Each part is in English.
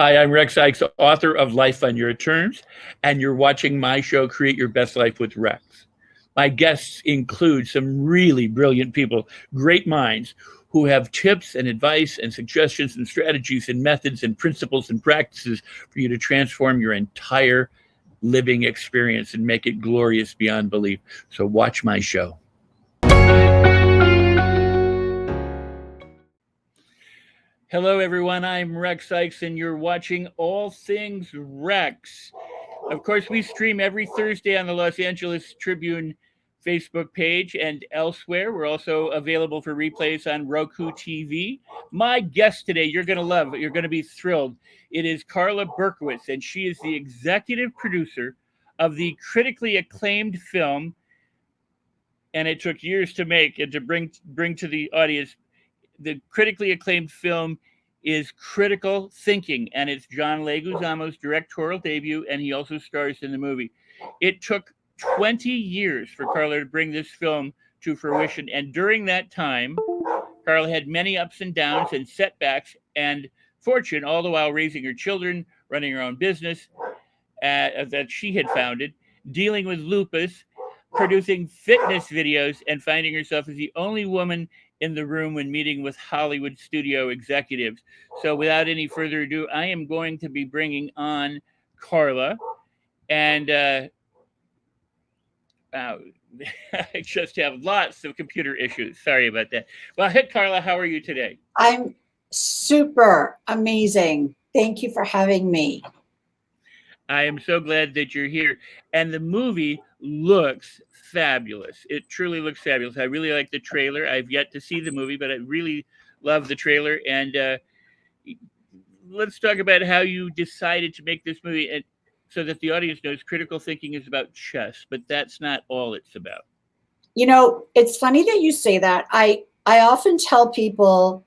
Hi, I'm Rex Sikes, author of Life on Your Terms, and you're watching my show, Create Your Best Life with Rex. My guests include some really brilliant people, great minds, who have tips and advice and suggestions and strategies and methods and principles and practices for you to transform your entire living experience and make it glorious beyond belief. So watch my show. Hello, everyone. I'm Rex Sikes, and you're watching All Things Rex. Of course, we stream every Thursday on the Los Angeles Tribune Facebook page and elsewhere. We're also available for replays on Roku TV. My guest today, you're going to love it. You're going to be thrilled. It is Carla Berkowitz, and she is the executive producer of the critically acclaimed film, and it took years to make and to bring to the audience. The critically acclaimed film is Critical Thinking, and it's John Leguizamo's directorial debut, and he also stars in the movie. It took 20 years for Carla to bring this film to fruition, and during that time, Carla had many ups and downs and setbacks and fortune, all the while raising her children, running her own business that she had founded, dealing with lupus, producing fitness videos, and finding herself as the only woman in the room when meeting with Hollywood studio executives. So without any further ado, I am going to be bringing on Carla. And I just have lots of computer issues. Sorry about that. Well, hey, Carla, how are you today? I'm super amazing. Thank you for having me. I am so glad that you're here. And the movie looks fabulous. It truly looks fabulous. I really like the trailer. I've yet to see the movie, but I really love the trailer. And let's talk about how you decided to make this movie, and so that the audience knows Critical Thinking is about chess, but that's not all it's about. You know, it's funny that you say that. I often tell people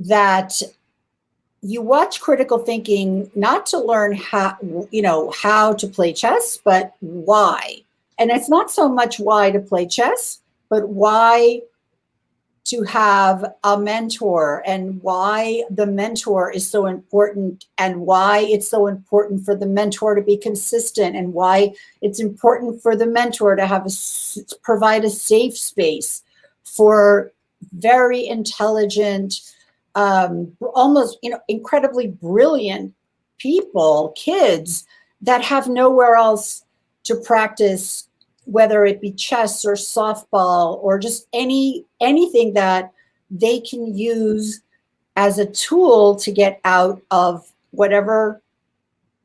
that you watch Critical Thinking not to learn how to play chess, but why. And it's not so much why to play chess, but why to have a mentor, and why the mentor is so important, and why it's so important for the mentor to be consistent, and why it's important for the mentor to provide a safe space for very intelligent, almost incredibly brilliant people, kids that have nowhere else to practice, whether it be chess or softball or just anything that they can use as a tool to get out of whatever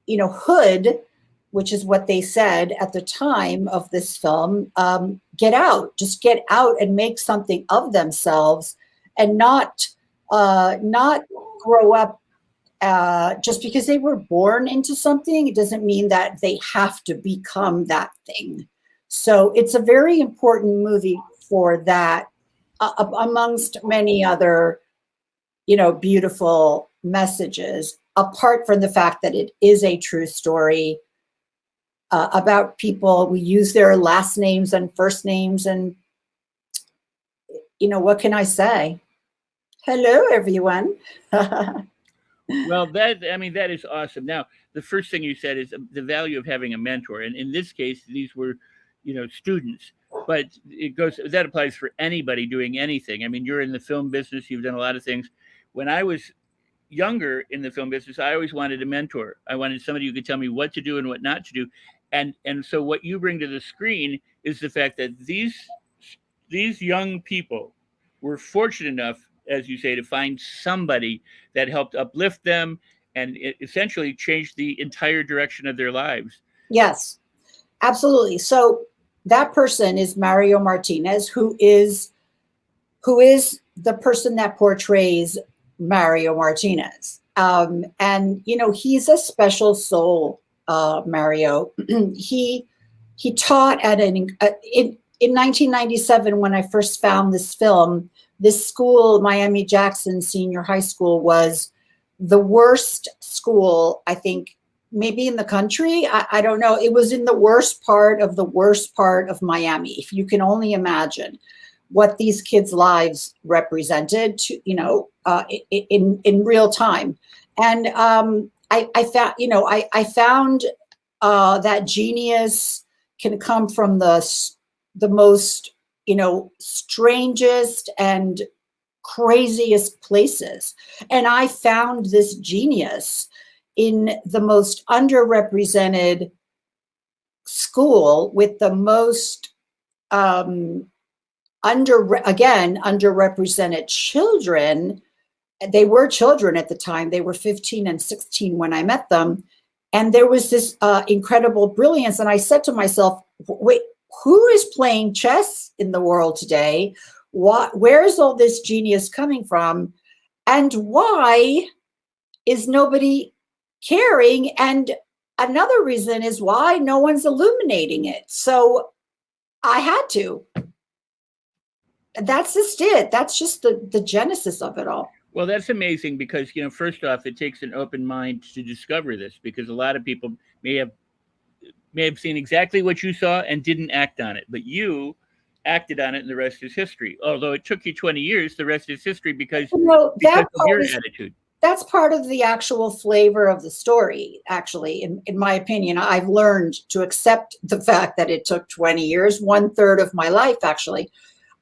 hood, which is what they said at the time of this film. Get out and make something of themselves, and not grow up just because they were born into something. It doesn't mean that they have to become that thing. So it's a very important movie for that, amongst many other, beautiful messages, apart from the fact that it is a true story about people. We use their last names and first names, and what can I say? Hello, everyone. Well, that is awesome. Now, the first thing you said is the value of having a mentor. And in this case, these were, students, but that applies for anybody doing anything. I mean, you're in the film business, you've done a lot of things. When I was younger in the film business, I always wanted a mentor. I wanted somebody who could tell me what to do and what not to do. And so what you bring to the screen is the fact that these young people were fortunate enough, as you say, to find somebody that helped uplift them and essentially changed the entire direction of their lives. Yes, absolutely. So that person is Mario Martinez, who is the person that portrays Mario Martinez. And, he's a special soul, Mario. He taught at in 1997, when I first found this film. This school, Miami-Jackson Senior High School, was the worst school, I think, maybe in the country. I don't know. It was in the worst part of Miami. If you can only imagine what these kids' lives represented, in real time. And I found, I found that genius can come from the most, strangest and craziest places. And I found this genius in the most underrepresented school with the most underrepresented children. They were children at the time. They were 15 and 16 when I met them. And there was this incredible brilliance. And I said to myself, wait, who is playing chess in the world today? Where is all this genius coming from? And why is nobody caring? And another reason is why no one's illuminating it. So I had to. That's just it. That's just the genesis of it all. Well, that's amazing because, first off, it takes an open mind to discover this, because a lot of people may have seen exactly what you saw and didn't act on it, but you acted on it, and the rest is history. Although it took you 20 years, the rest is history because of your attitude. That's part of the actual flavor of the story, actually. In my opinion, I've learned to accept the fact that it took 20 years, 1/3 of my life, actually.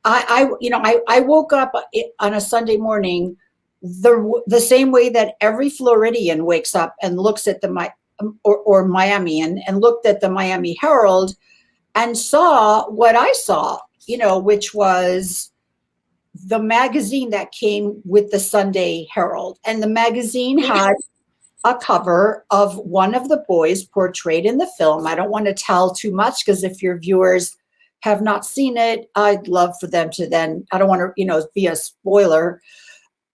I woke up on a Sunday morning the same way that every Floridian wakes up and looks at or Miamian and looked at the Miami Herald and saw what I saw, which was the magazine that came with the Sunday Herald. And the magazine had a cover of one of the boys portrayed in the film. I don't want to tell too much, because if your viewers have not seen it, I'd love for them to then, I don't want to, be a spoiler.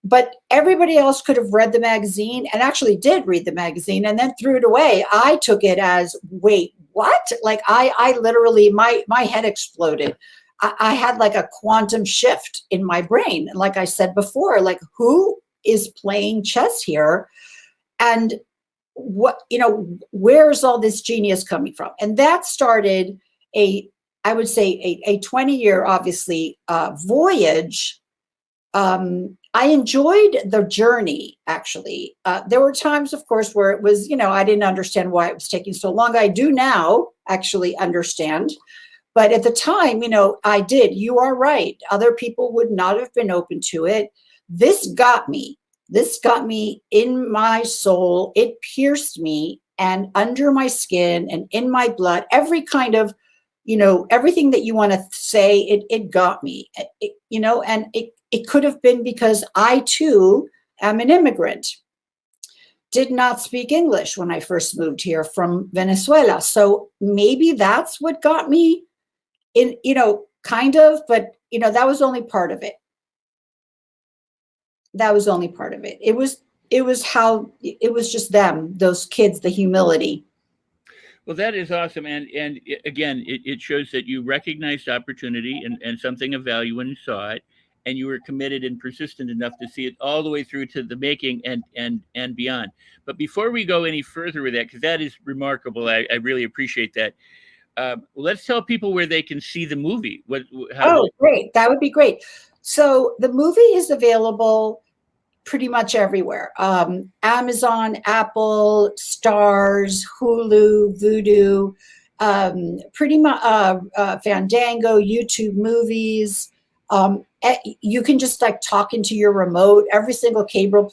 But everybody else could have read the magazine and actually did read the magazine and then threw it away. I took it as, wait, what? Like I literally, my head exploded. I had like a quantum shift in my brain. And like I said before, like, who is playing chess here? And where's all this genius coming from? And that started I would say a 20-year, obviously, voyage. I enjoyed the journey, actually. There were times, of course, where it was, I didn't understand why it was taking so long. I do now actually understand. But at the time, I did. You are right. Other people would not have been open to it. This got me. This got me in my soul. It pierced me and under my skin and in my blood. Every kind of, everything that you want to say, it got me. And it could have been because I, too, am an immigrant. Did not speak English when I first moved here from Venezuela. So maybe that's what got me in, kind of, but, that was only part of it. That was only part of it. It was just them, those kids, the humility. Well, that is awesome. And again, it shows that you recognized opportunity and something of value when you saw it, and you were committed and persistent enough to see it all the way through to the making and beyond. But before we go any further with that, because that is remarkable, I really appreciate that. Let's tell people where they can see the movie. Great. That would be great. So the movie is available pretty much everywhere. Amazon, Apple, Stars, Hulu, Vudu, pretty much Fandango, YouTube Movies. You can just like talk into your remote. Every single cable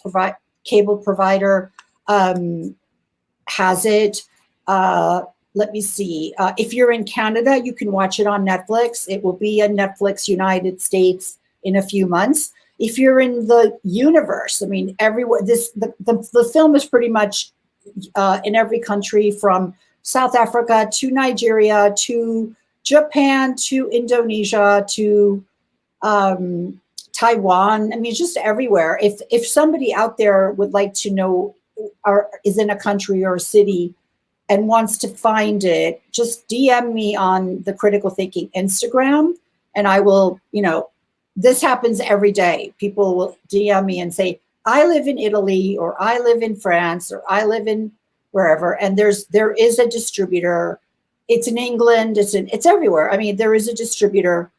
provider has it. Let me see. If you're in Canada, you can watch it on Netflix. It will be on Netflix United States in a few months. If you're in the universe, I mean, everywhere. The film is pretty much in every country, from South Africa to Nigeria to Japan to Indonesia to Taiwan. I mean, just everywhere. If somebody out there would like to know, or is in a country or a city and wants to find it, just DM me on the Critical Thinking Instagram, and I will, this happens every day. People will DM me and say, I live in Italy, or I live in France, or I live in wherever. And there is a distributor. It's in England. It's everywhere. I mean, there is a distributor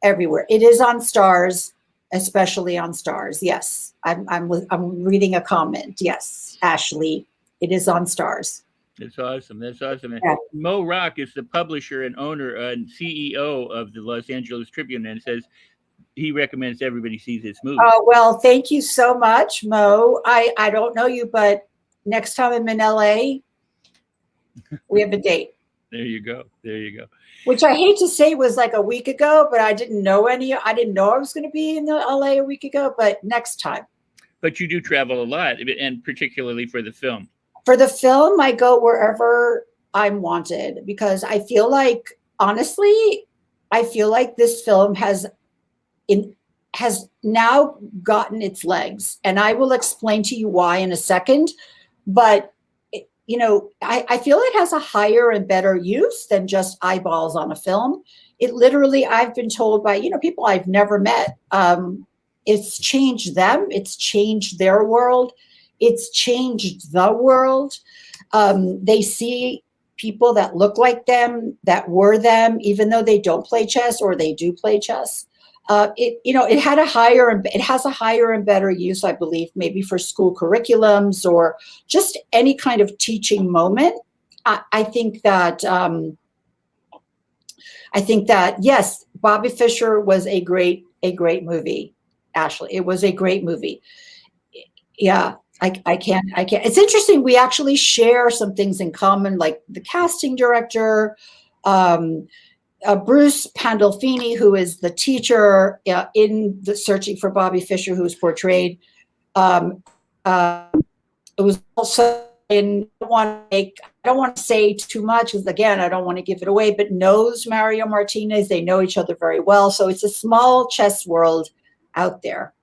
everywhere. It is on Stars. especially on Stars. Yes, I'm reading a comment. Yes, Ashley, it is on Stars. That's awesome. That's awesome. And Yeah. Mo Rock is the publisher and owner and CEO of the Los Angeles Tribune, and says he recommends everybody sees this movie. Oh, well, thank you so much, Mo. I don't know you, but next time I'm in LA, we have a date. There you go. There you go. Which I hate to say was like a week ago, but I didn't know I was going to be in the LA a week ago, but next time. But you do travel a lot, and particularly for the film. For the film, I go wherever I'm wanted, because I feel like, honestly, I feel like this film has now gotten its legs, and I will explain to you why in a second. But I feel it has a higher and better use than just eyeballs on a film. It literally, I've been told by people I've never met, it's changed them, it's changed their world, it's changed the world. They see people that look like them, that were them, even though they don't play chess or they do play chess. It has a higher and better use, I believe, maybe for school curriculums or just any kind of teaching moment. I think that yes, Bobby Fischer was a great movie. Ashley, it was a great movie. Yeah, I can't. It's interesting. We actually share some things in common, like the casting director. Bruce Pandolfini, who is the teacher in the Searching for Bobby Fischer, who's portrayed. It was also in. I don't want to say too much, because again, I don't want to give it away. But knows Mario Martinez. They know each other very well, so it's a small chess world out there.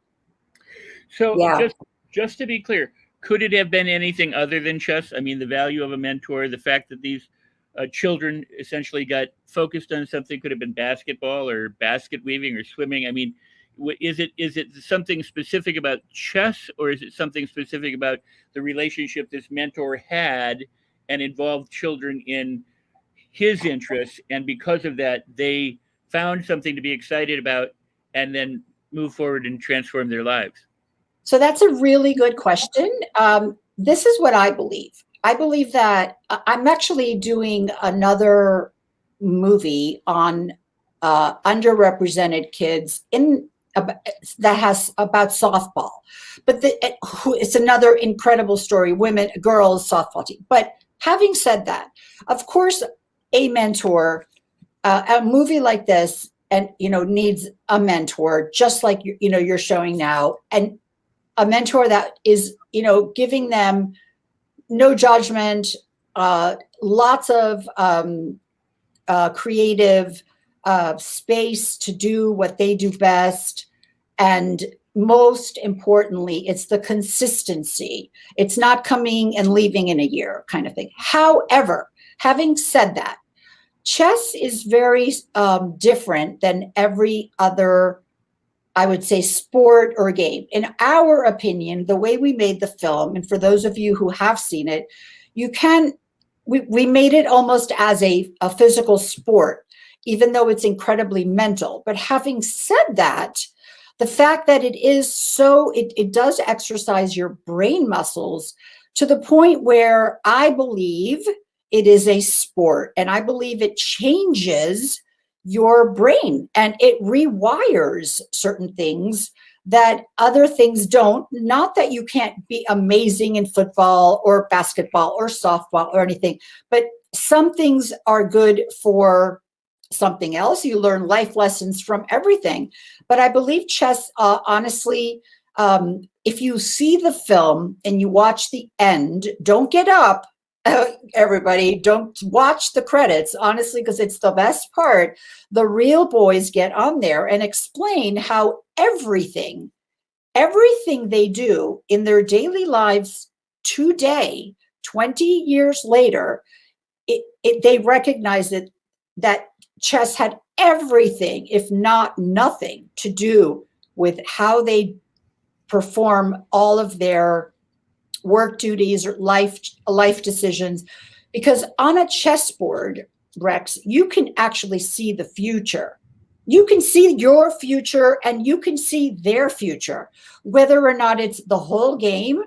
So yeah. Just to be clear, could it have been anything other than chess? I mean, the value of a mentor, the fact that these children essentially got focused on something, could have been basketball or basket weaving or swimming. I mean, is it something specific about chess, or is it something specific about the relationship this mentor had and involved children in his interests, and because of that they found something to be excited about and then move forward and transform their lives? So that's a really good question. This is what I believe. I believe that I'm actually doing another movie on underrepresented kids that has about softball, but it's another incredible story. Girls softball team. But having said that, of course, a mentor, a movie like this, and needs a mentor, just like you're showing now, and a mentor that is giving them no judgment, lots of creative space to do what they do best. And most importantly, it's the consistency. It's not coming and leaving in a year kind of thing. However, having said that, chess is very different than every other, I would say, sport or game. In our opinion, the way we made the film, and for those of you who have seen it, we made it almost as a physical sport, even though it's incredibly mental. But having said that, the fact that it does exercise your brain muscles to the point where I believe it is a sport, and I believe it changes your brain and it rewires certain things that other things don't. Not that you can't be amazing in football or basketball or softball or anything, but some things are good for something else. You learn life lessons from everything. But I believe chess, honestly, if you see the film and you watch the end, don't get up. Everybody, don't watch the credits, honestly, because it's the best part. The real boys get on there and explain how everything they do in their daily lives today, 20 years later, they recognize that chess had everything, if not nothing, to do with how they perform all of their work duties or life decisions. Because on a chessboard, Rex, you can actually see the future. You can see your future and you can see their future, whether or not it's the whole game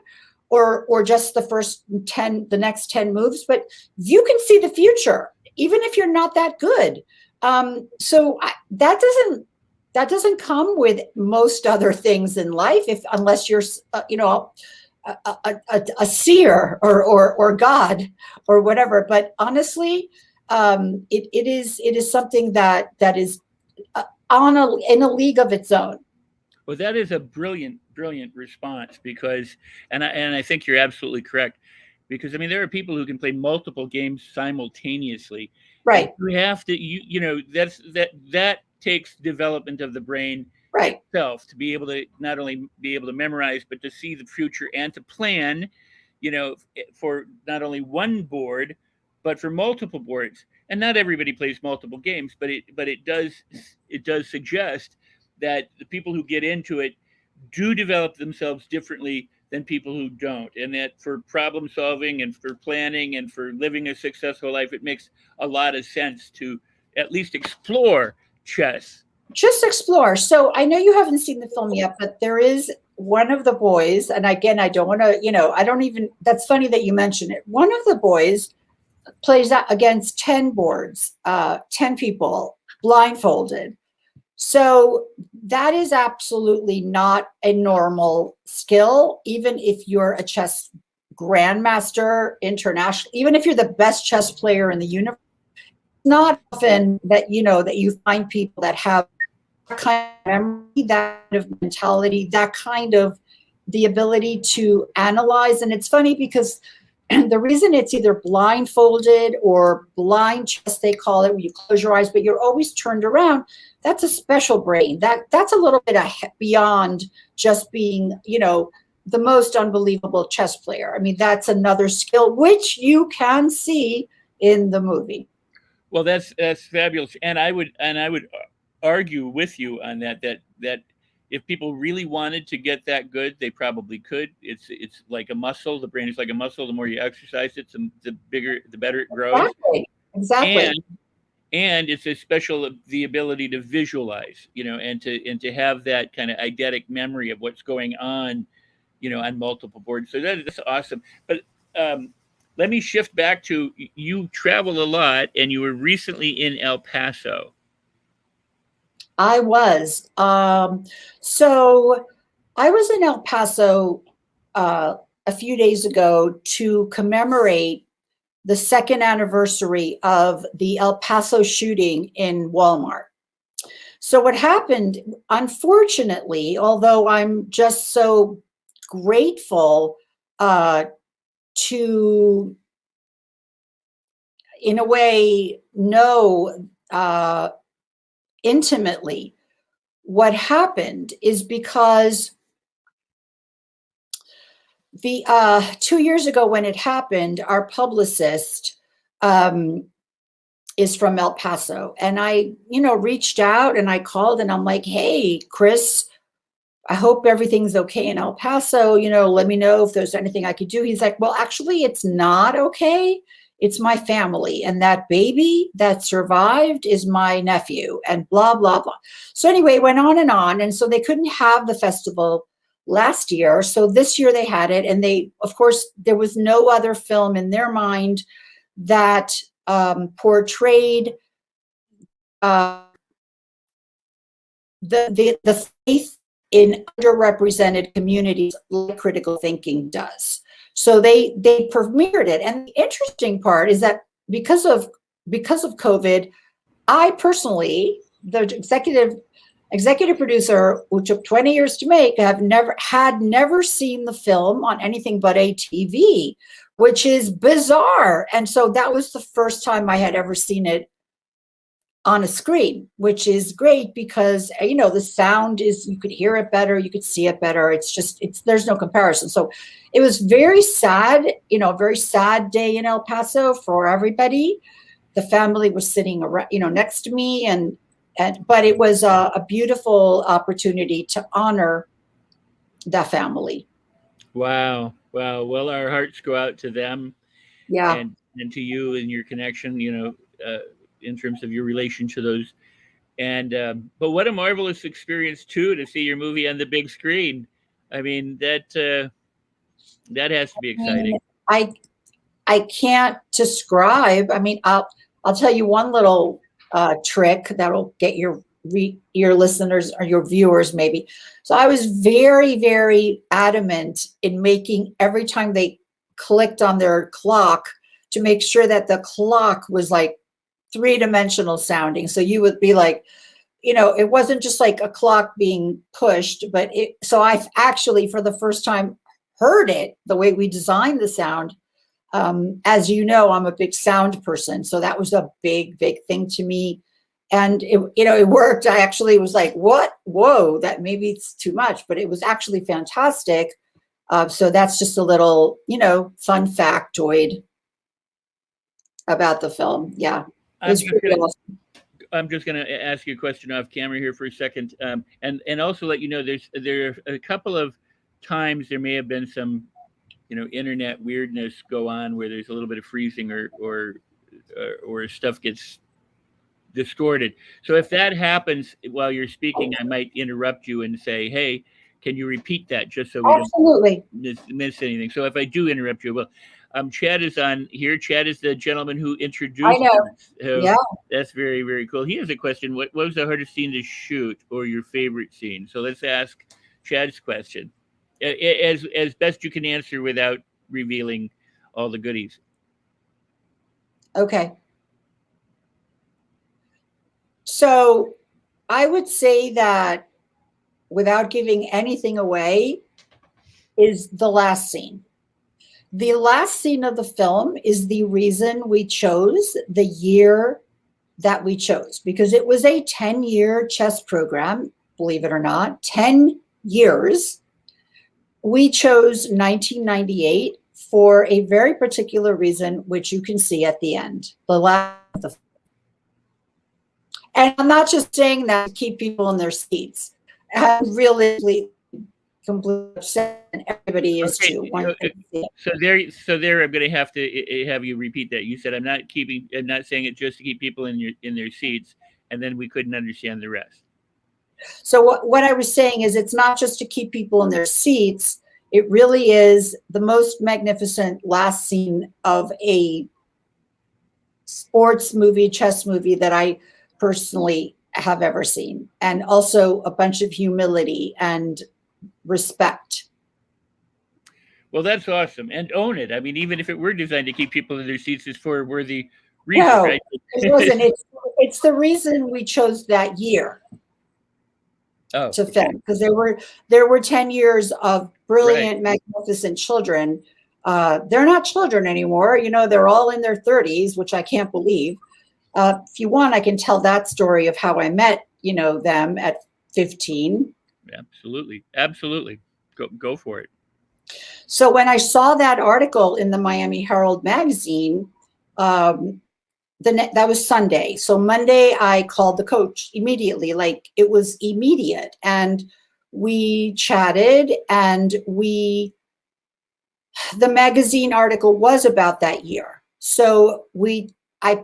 or just the first 10, the next 10 moves, but you can see the future, even if you're not that good. That doesn't come with most other things in life, unless you're, a seer or God or whatever. But honestly, it is something that is in a league of its own. Well, that is a brilliant, brilliant response because, and I think you're absolutely correct, because I mean there are people who can play multiple games simultaneously, and Right, you have to, that takes development of the brain right. itself to be able to not only be able to memorize, but to see the future and to plan, for not only one board, but for multiple boards. And not everybody plays multiple games, but it does suggest that the people who get into it do develop themselves differently than people who don't, and that for problem solving and for planning and for living a successful life, it makes a lot of sense to at least explore chess. Just explore. So I know you haven't seen the film yet, but there is one of the boys, and again, I don't want to, I don't even, that's funny that you mention it. One of the boys plays that against 10 boards, 10 people blindfolded. So that is absolutely not a normal skill, even if you're a chess grandmaster international, even if you're the best chess player in the universe. Not often that you find people that have that kind of memory, that kind of mentality, that kind of the ability to analyze. And it's funny because the reason it's either blindfolded or blind chess, they call it, where you close your eyes, but you're always turned around. That's a special brain. That's a little bit beyond just being, the most unbelievable chess player. I mean, that's another skill which you can see in the movie. Well, that's fabulous, and I would argue with you on that if people really wanted to get that good, they probably could. It's like a muscle. The brain is like a muscle. The more you exercise it, the bigger, the better it grows. Exactly. Exactly. And and it's a special the ability to visualize, and to have that kind of eidetic memory of what's going on, on multiple boards. So that's awesome. But let me shift back to you travel a lot, and you were recently in El Paso. I was. So I was in El Paso a few days ago to commemorate the second anniversary of the El Paso shooting in Walmart. So what happened, unfortunately, although I'm just so grateful to, in a way, know intimately what happened, is because the 2 years ago when it happened, our publicist is from El Paso, and I, reached out and I called and I'm like, hey, Chris, I hope everything's okay in El Paso. Let me know if there's anything I could do. He's like, well, actually, it's not okay. It's my family, and that baby that survived is my nephew, and blah, blah, blah. So anyway, it went on. And so they couldn't have the festival last year. So this year they had it. And they, of course, there was no other film in their mind that portrayed the faith in underrepresented communities like critical thinking does. So they premiered it. And the interesting part is that because of COVID, I personally, the executive producer, who took 20 years to make, had never seen the film on anything but a TV, which is bizarre. And so that was the first time I had ever seen it on a screen, which is great because, the sound is, you could hear it better, you could see it better. There's no comparison. So it was very sad, very sad day in El Paso for everybody. The family was sitting around, next to me, but it was a beautiful opportunity to honor the family. Wow, wow. Well, our hearts go out to them, Yeah. and to you and your connection, in terms of your relation to those And but what a marvelous experience too to see your movie on the big screen. I mean that has to be I mean, exciting. I I can't describe. I mean, I'll tell you one little trick that'll get your listeners or your viewers maybe. So I was very, very adamant in making every time they clicked on their clock to make sure that the clock was like three-dimensional sounding. So you would be like, it wasn't just like a clock being pushed, but so I've actually for the first time heard it the way we designed the sound. As you know, I'm a big sound person, so that was a big, big thing to me. And it worked. I actually was like, "What? Whoa! That maybe it's too much," but it was actually fantastic. So that's just a little, fun factoid about the film. Yeah, it I'm was just pretty gonna awesome. I'm just going to ask you a question off camera here for a second, and also let you know there are a couple of times there may have been some internet weirdness go on where there's a little bit of freezing or stuff gets distorted. So if that happens while you're speaking, I might interrupt you and say, "Hey, can you repeat that?" Just so we don't Absolutely. miss anything. So if I do interrupt you, well, Chad is on here. Chad is the gentleman who I introduced know. us. So Yeah. that's very, very cool. He has a question. What was the hardest scene to shoot or your favorite scene? So let's ask Chad's question as best you can answer without revealing all the goodies. Okay. So I would say that without giving anything away is the last scene. The last scene of the film is the reason we chose the year that we chose because it was a 10-year chess program, believe it or not, 10 years. We chose 1998 for a very particular reason, which you can see at the end. The last, and I'm not just saying that to keep people in their seats. I'm really completely upset, and everybody is Okay, too. Once they see it. so there, I'm going to have to have you repeat that. You said I'm not saying it just to keep people in their seats, and then we couldn't understand the rest. So what I was saying is it's not just to keep people in their seats. It really is the most magnificent last scene of a sports movie, chess movie that I personally have ever seen. And also a bunch of humility and respect. Well, that's awesome, and own it. I mean, even if it were designed to keep people in their seats, it's for a worthy reason, No, right? it wasn't. It's the reason we chose that year Oh, to okay, film because there were 10 years of right. brilliant, magnificent children. They're not children anymore. They're all in their 30s, which I can't believe. If you want, I can tell that story of how I met, them at 15. Absolutely, absolutely. Go for it. So when I saw that article in the Miami Herald magazine, um, that was Sunday. So Monday, I called the coach immediately, like it was immediate. And we chatted and the magazine article was about that year. So I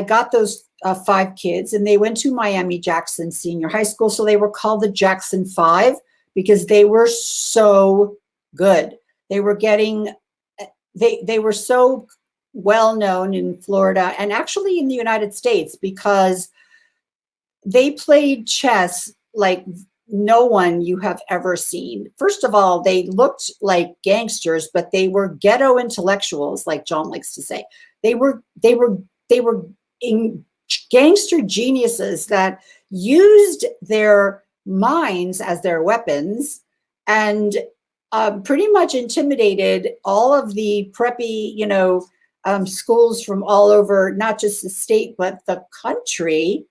got those 5 kids and they went to Miami Jackson Senior High School. So they were called the Jackson Five because they were so good. They were getting, they were so well known in Florida and actually in the United States because they played chess like no one you have ever seen. First of all, they looked like gangsters, but they were ghetto intellectuals, like John likes to say. They were gangster geniuses that used their minds as their weapons and pretty much intimidated all of the preppy, schools from all over, not just the state, but the country,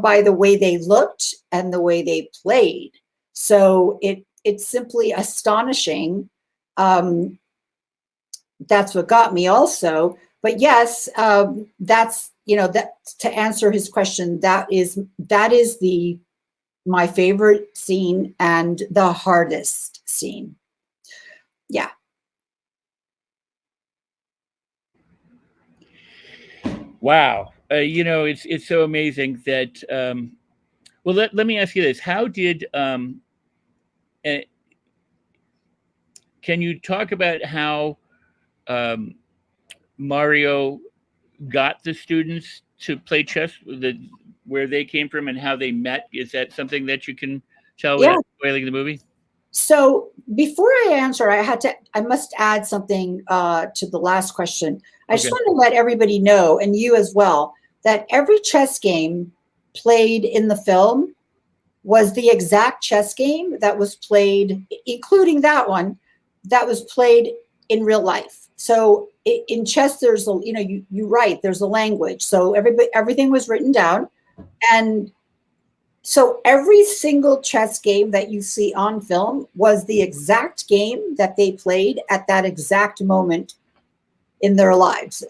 by the way they looked and the way they played. So it's simply astonishing. That's what got me also. But yes, that's that to answer his question. That is my favorite scene and the hardest scene. Yeah. Wow. It's so amazing that Well, let me ask you this: how did eh, can you talk about how um, Mario got the students to play chess, where they came from and how they met? Is that something that you can tell Yeah. without spoiling the movie? So before I answer, I must add something to the last question. I just Okay. want to let everybody know, and you as well, that every chess game played in the film was the exact chess game that was played, including that one, that was played in real life. So in chess, there's a, you write, there's a language. So everything was written down. And so every single chess game that you see on film was the exact game that they played at that exact moment in their lives.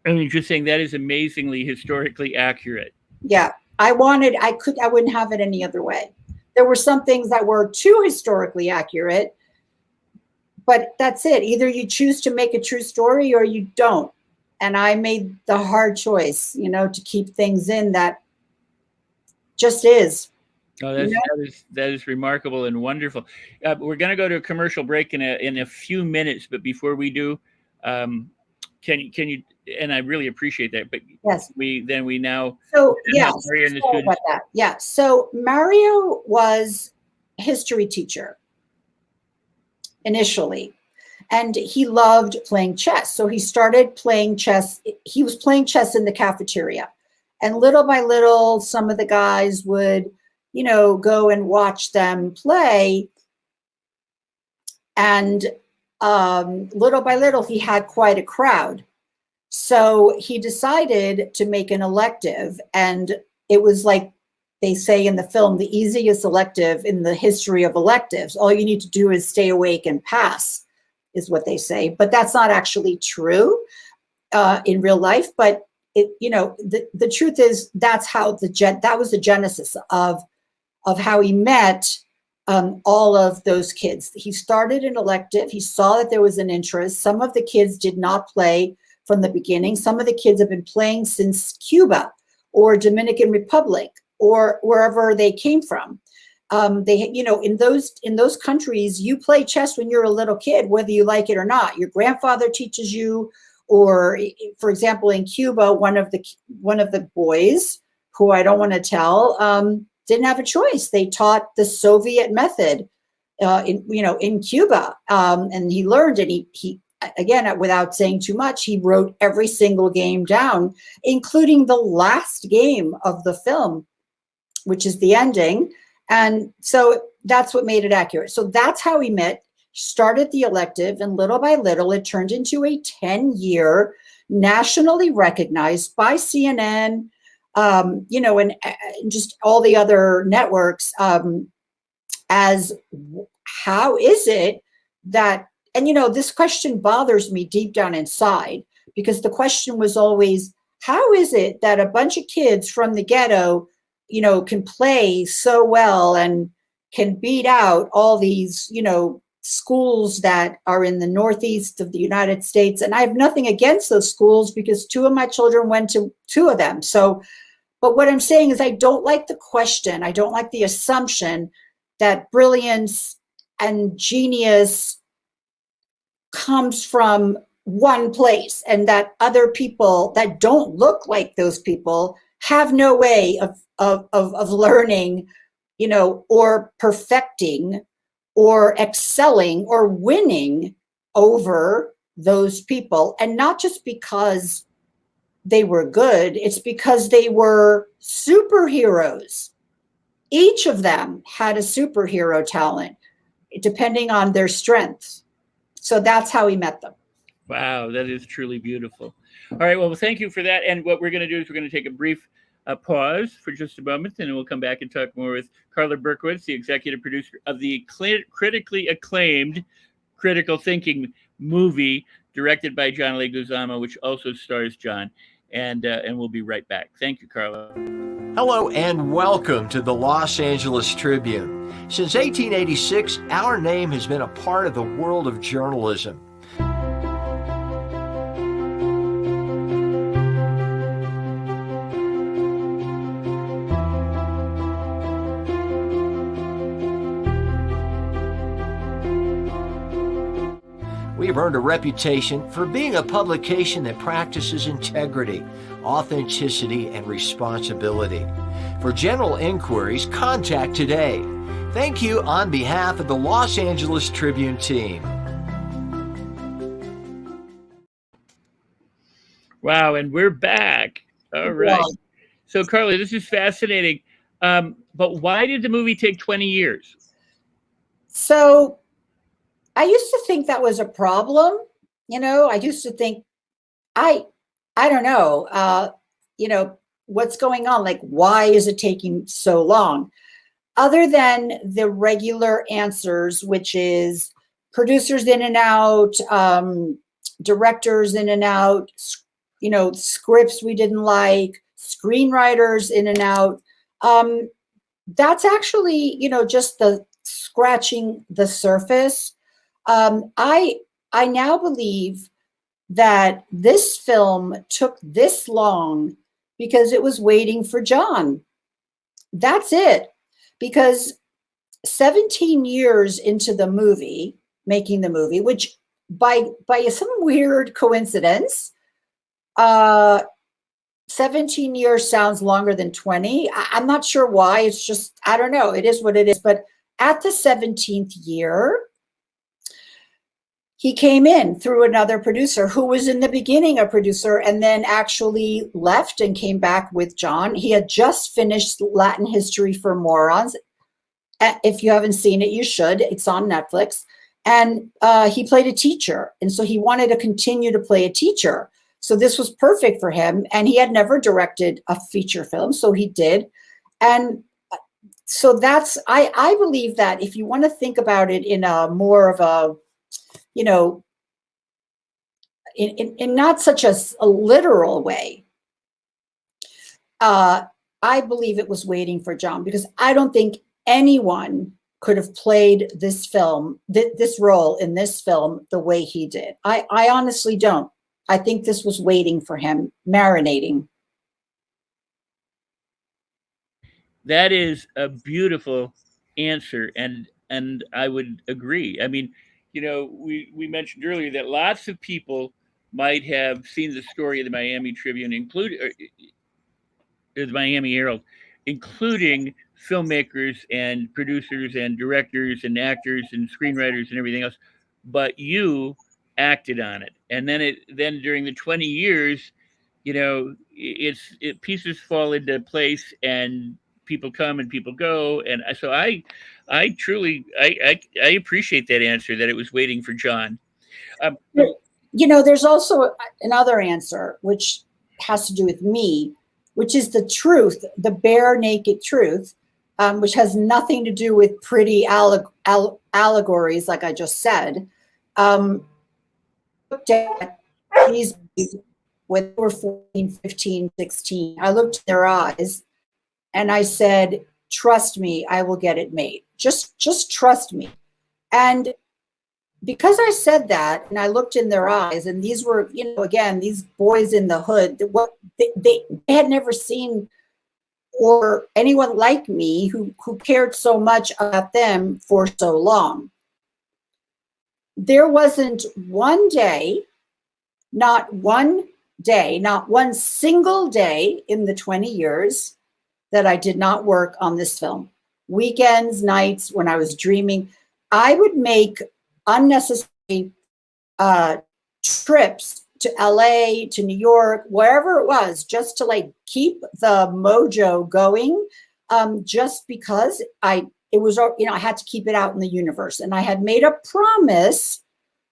I mean, just saying that is amazingly historically accurate. Yeah, I wouldn't have it any other way. There were some things that were too historically accurate, but that's it. Either you choose to make a true story or you don't. And I made the hard choice, to keep things in that just is. Oh, You know? that is remarkable and wonderful. We're going to go to a commercial break in a few minutes, but before we do, um, can you? And I really appreciate that. But Yes. we now So yes, Mario and the sorry about students. that. Yeah. So Mario was a history teacher initially, and he loved playing chess. So he started playing chess. He was playing chess in the cafeteria, and little by little, some of the guys would, go and watch them play. And little by little, he had quite a crowd. So he decided to make an elective, and it was like they say in the film, the easiest elective in the history of electives. All you need to do is stay awake and pass, is what they say. But that's not actually true in real life. But the truth is that's how that was the genesis of how he met all of those kids. He started an elective. He saw that there was an interest. Some of the kids did not play from the beginning. Some of the kids have been playing since Cuba or Dominican Republic or wherever they came from. In those countries, you play chess when you're a little kid, whether you like it or not. Your grandfather teaches you, or for example, in Cuba, one of the boys, who I don't want to tell, didn't have a choice. They taught the Soviet method in Cuba, and he learned, and he again, without saying too much, he wrote every single game down, including the last game of the film, which is the ending. And so that's what made it accurate. So that's how we met, started the elective, and little by little, it turned into a 10-year, nationally recognized by CNN, and just all the other networks, as how is it that, and this question bothers me deep down inside, because the question was always, how is it that a bunch of kids from the ghetto, can play so well and can beat out all these, schools that are in the Northeast of the United States? And I have nothing against those schools, because two of my children went to two of them. So, but what I'm saying is, I don't like the question. I don't like the assumption that brilliance and genius comes from one place, and that other people that don't look like those people have no way of learning, or perfecting or excelling or winning over those people. And not just because they were good, it's because they were superheroes. Each of them had a superhero talent, depending on their strengths. So that's how he met them. Wow, that is truly beautiful. All right, well, thank you for that. And what we're going to do is we're going to take a brief pause for just a moment, and then we'll come back and talk more with Carla Berkowitz, the executive producer of the critically acclaimed Critical Thinking movie directed by John Leguizamo, which also stars John. And we'll be right back. Thank you, Carla. Hello and welcome to the Los Angeles Tribune. Since 1886, our name has been a part of the world of journalism. we have earned a reputation for being a publication that practices integrity, authenticity, and responsibility. For general inquiries, contact today. Thank you on behalf of the Los Angeles Tribune team. Wow, and we're back. All right. Wow. So, Carla, this is fascinating. But why did the movie take 20 years? So I used to think that was a problem. I used to think, I don't know, what's going on? Like, why is it taking so long? Other than the regular answers, which is producers in and out, directors in and out, scripts we didn't like, screenwriters in and out. That's actually, just the scratching the surface. I now believe that this film took this long because it was waiting for John. That's it. Because 17 years into the movie, making the movie, which by some weird coincidence, 17 years sounds longer than 20. I'm not sure why. It's just, I don't know. It is what it is. But at the 17th year, he came in through another producer who was in the beginning a producer and then actually left and came back with John. He had just finished Latin History for Morons. If you haven't seen it, you should. It's on Netflix. And he played a teacher. And so he wanted to continue to play a teacher. So this was perfect for him. And he had never directed a feature film, so he did. And so that's, I believe that if you want to think about it in a more of a, in not such a literal way, I believe it was waiting for John, because I don't think anyone could have played this film, this role in this film the way he did. I honestly don't. I think this was waiting for him, marinating. That is a beautiful answer, and I would agree. I mean, we mentioned earlier that lots of people might have seen the story of the Miami Tribune, including the Miami Herald, including filmmakers and producers and directors and actors and screenwriters and everything else, but you acted on it, and then during the 20 years, pieces fall into place, and people come and people go, and so I truly I appreciate that answer, that it was waiting for John. There's also another answer which has to do with me, which is the truth, the bare naked truth, which has nothing to do with pretty allegories like I just said. Looked at these when they were 14, 15, 16. I looked in their eyes and I said, trust me, I will get it made. Just trust me. And because I said that, and I looked in their eyes, and these were, again, these boys in the hood, what they had never seen or anyone like me who cared so much about them for so long. There wasn't one day, not one single day in the 20 years that I did not work on this film. Weekends, nights, when I was dreaming, I would make unnecessary trips to LA, to New York, wherever it was, just to keep the mojo going, just because I had to keep it out in the universe. And I had made a promise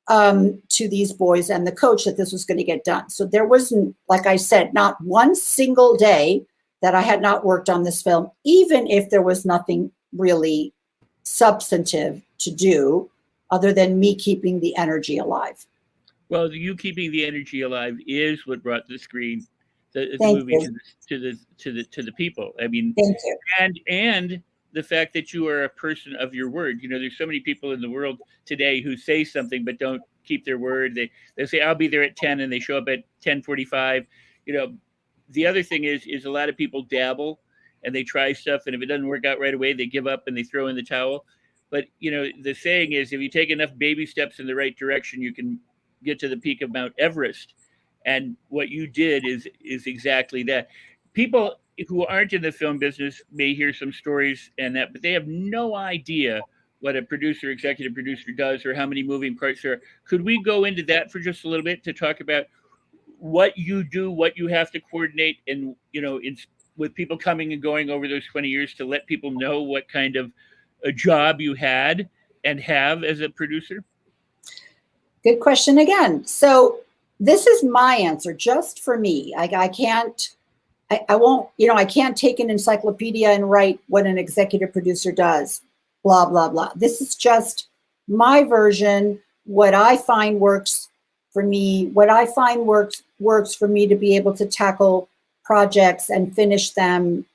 to these boys and the coach that this was going to get done. So there wasn't, like I said, not one single day that I had not worked on this film, even if there was nothing really substantive to do other than me keeping the energy alive. Well, you keeping the energy alive is what brought the screen, the movie to the people. I mean, thank you. And the fact that you are a person of your word. There's so many people in the world today who say something but don't keep their word. They say I'll be there at 10 and they show up at 10:45. The other thing is a lot of people dabble and they try stuff, and if it doesn't work out right away, they give up and they throw in the towel. But the saying is, if you take enough baby steps in the right direction, you can get to the peak of Mount Everest. And what you did is exactly that. People who aren't in the film business may hear some stories and that, but they have no idea what a producer, executive producer does, or how many moving parts there are. Could we go into that for just a little bit to talk about what you do, what you have to coordinate, and with people coming and going over those 20 years, to let people know what kind of a job you had and have as a producer? Good question again. So this is my answer just for me. I can't, I won't, I can't take an encyclopedia and write what an executive producer does, blah, blah, blah. This is just my version, what I find works for me, what I find works for me to be able to tackle projects and finish them.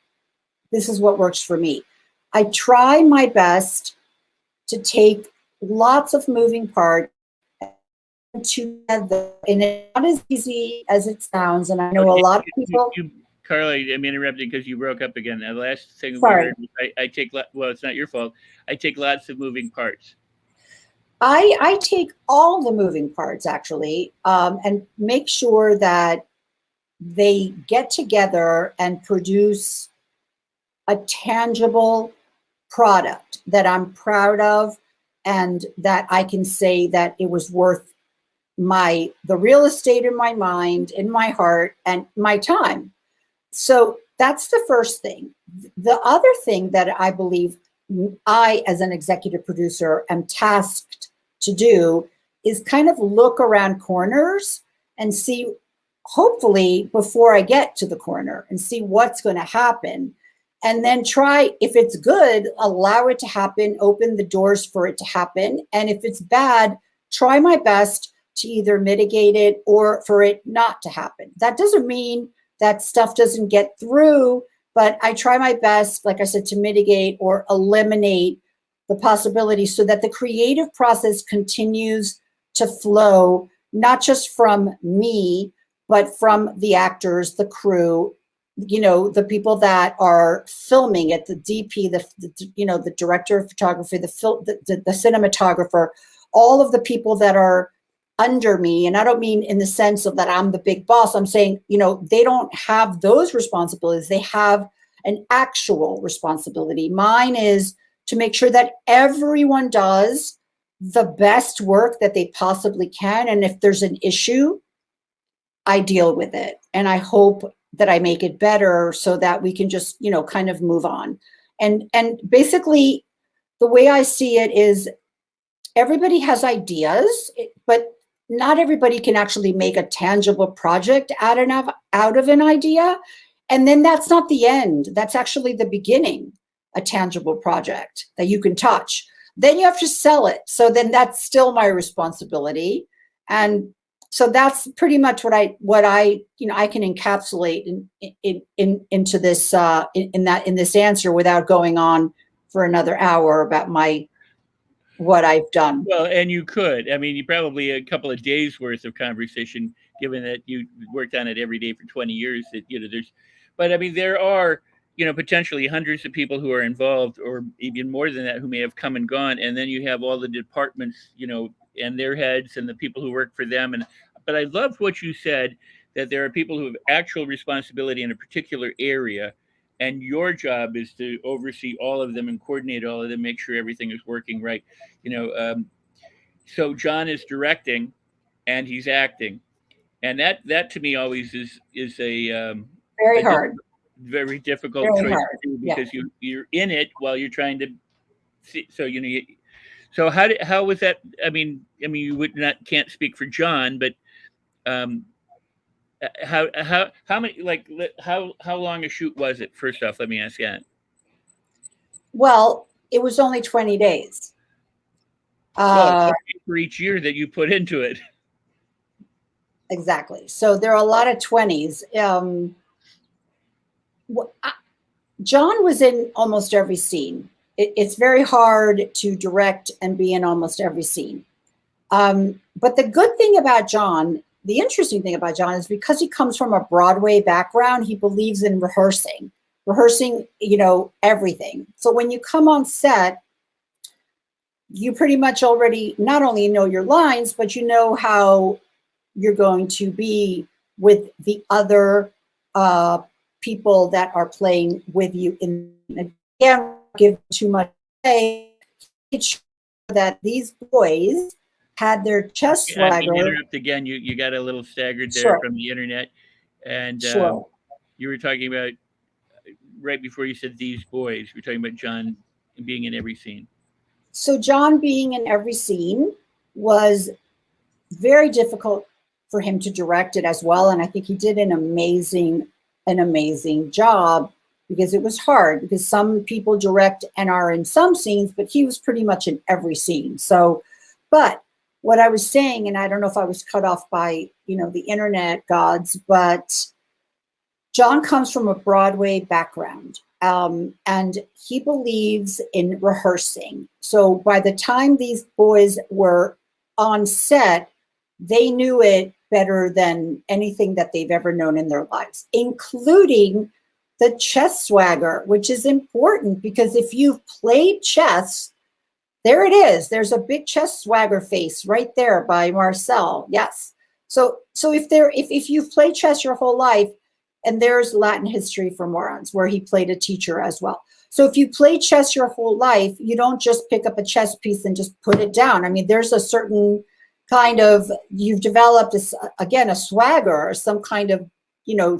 This is what works for me. I try my best to take lots of moving parts together, and it's not as easy as it sounds. And I know a lot of people. Carla, I'm interrupting because you broke up again. The last thing Sorry. we heard, I take, well, it's not your fault. I take lots of moving parts. I take all the moving parts actually, and make sure that they get together and produce a tangible product that I'm proud of, and that I can say that it was worth the real estate in my mind, in my heart, and my time. So that's the first thing. The other thing that I believe I, as an executive producer, am tasked to do is kind of look around corners and see, hopefully before I get to the corner, and see what's going to happen. And then try, if it's good, allow it to happen, open the doors for it to happen. And if it's bad, try my best to either mitigate it or for it not to happen. That doesn't mean that stuff doesn't get through, but I try my best, like I said, to mitigate or eliminate the possibility so that the creative process continues to flow, not just from me, but from the actors, the crew, the people that are filming it, the DP, the director of photography, the cinematographer, all of the people that are under me. And I don't mean in the sense of that I'm the big boss. I'm saying, they don't have those responsibilities. They have an actual responsibility. Mine is to make sure that everyone does the best work that they possibly can. And if there's an issue, I deal with it. And I hope that I make it better so that we can just, kind of move on. And basically the way I see it is everybody has ideas, but not everybody can actually make a tangible project out of an idea. And then that's not the end. That's actually the beginning, a tangible project that you can touch. Then you have to sell it. So then that's still my responsibility. And so that's pretty much what I can encapsulate into this in this answer without going on for another hour about what I've done. Well, and you could. I mean, you probably a couple of days worth of conversation, given that you worked on it every day for 20 years. That but I mean, there are potentially hundreds of people who are involved, or even more than that, who may have come and gone, and then you have all the departments, and their heads and the people who work for them. But I loved what you said, that there are people who have actual responsibility in a particular area, and your job is to oversee all of them and coordinate all of them, make sure everything is working right. So John is directing and he's acting, and that to me always is a very hard, very difficult very choice hard. to do, because you're in it while you're trying to see. So so how was that? I mean you can't speak for John, but how many, like, how long a shoot was it? First off, let me ask that. Well, it was only 20 days. For each year that you put into it. Exactly. So there are a lot of 20s. John was in almost every scene. It's very hard to direct and be in almost every scene. But the good thing about John, the interesting thing about John, is because he comes from a Broadway background, he believes in rehearsing, everything. So when you come on set, you pretty much already not only know your lines, but you know how you're going to be with the other people that are playing with you. Again, give too much away. It's sure that these boys had their chest I mean, swagger. interrupt again. You got a little staggered there Sure, from the internet, and sure. you were talking about right before you said these boys. We're talking about John being in every scene. So John being in every scene was very difficult for him to direct it as well. And I think he did an amazing job, because it was hard, because some people direct and are in some scenes, but he was pretty much in every scene. So, but what I was saying, and I don't know if I was cut off by, the internet gods, but John comes from a Broadway background, and he believes in rehearsing. So by the time these boys were on set, they knew it better than anything that they've ever known in their lives, including the chess swagger, which is important, because if you've played chess, there it is. There's a big chess swagger face right there by Marcel. Yes. So if you've played chess your whole life, and there's Latin history for morons, where he played a teacher as well. So if you play chess your whole life, you don't just pick up a chess piece and just put it down. I mean, there's a certain kind of, you've developed a swagger or some kind of,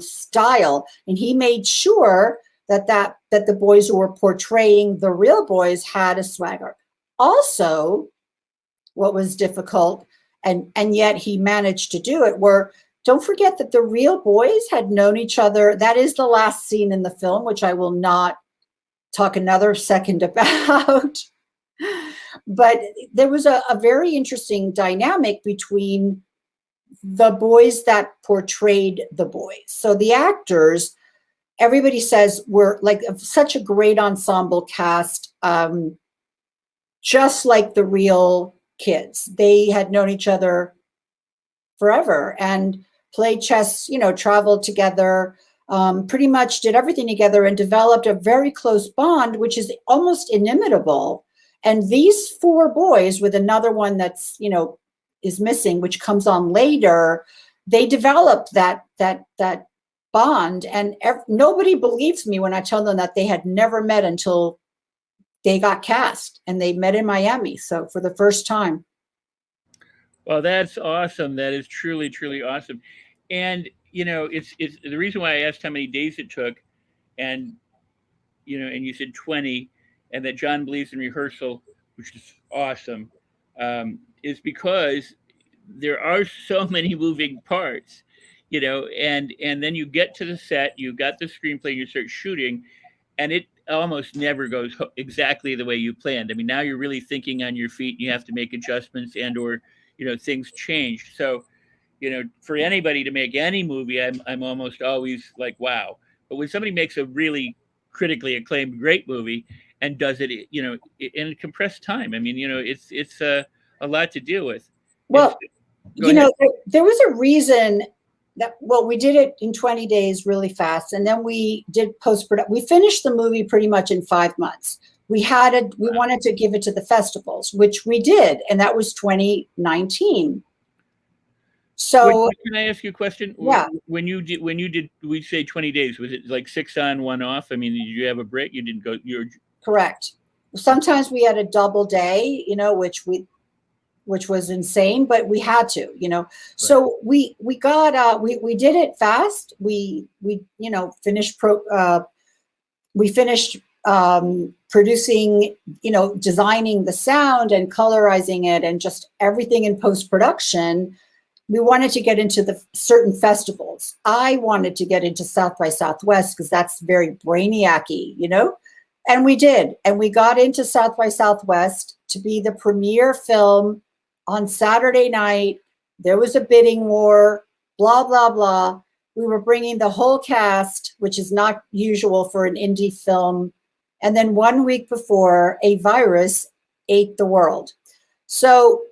style. And he made sure that the boys who were portraying the real boys had a swagger. Also, what was difficult, and yet he managed to do it, don't forget that the real boys had known each other. That is the last scene in the film, which I will not talk another second about. But there was a very interesting dynamic between the boys that portrayed the boys. So the actors, everybody says, were like such a great ensemble cast, just like the real kids. They had known each other forever and played chess, traveled together, pretty much did everything together, and developed a very close bond, which is almost inimitable. And these four boys, with another one that's, is missing, which comes on later, they developed that bond. And nobody believes me when I tell them that they had never met until they got cast, and they met in Miami. So for the first time. Well, that's awesome. That is truly, truly awesome. And it's the reason why I asked how many days it took, and and you said 20, and that John believes in rehearsal, which is awesome, is because there are so many moving parts, and then you get to the set, you got the screenplay, you start shooting, and it almost never goes exactly the way you planned. I mean, now you're really thinking on your feet, and you have to make adjustments or things change. So, for anybody to make any movie, I'm almost always like, wow. But when somebody makes a really critically acclaimed great movie and does it, in a compressed time, I mean, it's a lot to deal with. Well, there was a reason that, we did it in 20 days really fast. And then we did post-production. We finished the movie pretty much in 5 months. We wanted to give it to the festivals, which we did. And that was 2019. So can I ask you a question? Yeah. When you did, we say 20 days, was it like 6 on, 1 off? I mean, did you have a break? You didn't go, correct. Sometimes we had a double day, which was insane, but we had to, Right. So we did it fast. We finished producing, designing the sound and colorizing it and just everything in post-production. We wanted to get into the certain festivals. I wanted to get into South by Southwest because that's very brainiac-y, and we did. And we got into South by Southwest to be the premiere film on Saturday night. There was a bidding war, blah, blah, blah. We were bringing the whole cast, which is not usual for an indie film. And then 1 week before, a virus ate the world. So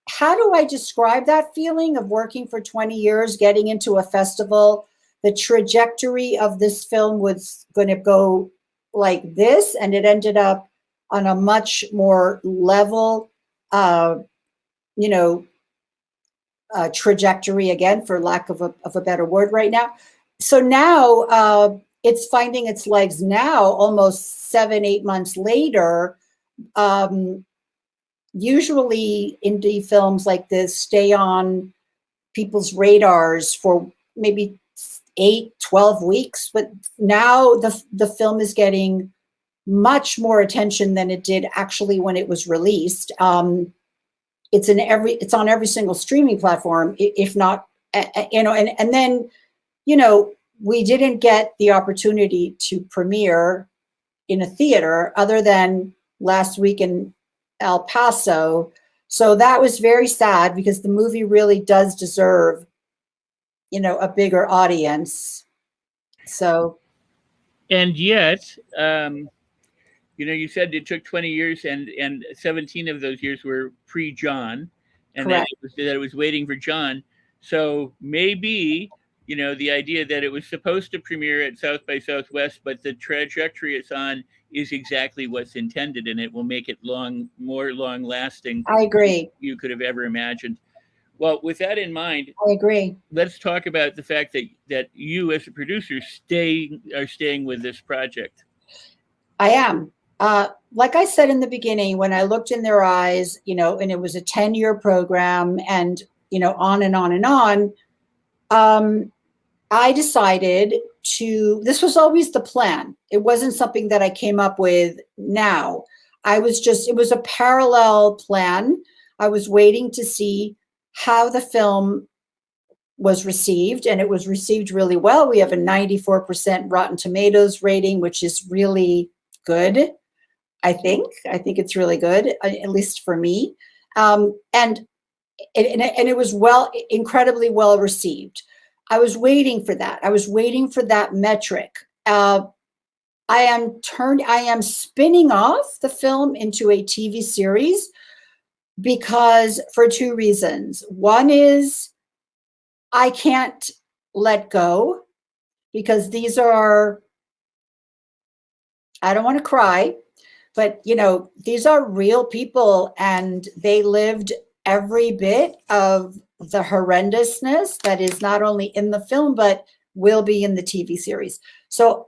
how do I describe that feeling of working for 20 years, getting into a festival? The trajectory of this film was going to go like this, and it ended up on a much more level you know, trajectory again, for lack of a better word right now. So now it's finding its legs now, almost 7-8 months later. Usually indie films like this stay on people's radars for maybe 8-12 weeks, but now the film is getting much more attention than it did actually when it was released. It's on every single streaming platform, if not, you know, and then, you know, we didn't get the opportunity to premiere in a theater other than last week in El Paso. So that was very sad, because the movie really does deserve, you know, a bigger audience. So. And yet, you know, you said it took 20 years, and 17 of those years were pre-John, and Correct. that it was waiting for John. So maybe, you know, the idea that it was supposed to premiere at South by Southwest, but the trajectory it's on is exactly what's intended, and it will make it more long lasting. I agree. You could have ever imagined. Well, with that in mind, I agree. let's talk about the fact that you, as a producer, are staying with this project. I am. Like I said in the beginning, when I looked in their eyes, you know, and it was a 10-year program, and, you know, on and on and on, I decided this was always the plan. It wasn't something that I came up with now. it was a parallel plan. I was waiting to see how the film was received, and it was received really well. We have a 94% Rotten Tomatoes rating, which is really good. I think it's really good, at least for me. And it was incredibly well received. I was waiting for that. I was waiting for that metric. I am spinning off the film into a TV series for two reasons. One is I can't let go, because these are, I don't want to cry, but these are real people, and they lived every bit of the horrendousness that is not only in the film, but will be in the TV series. So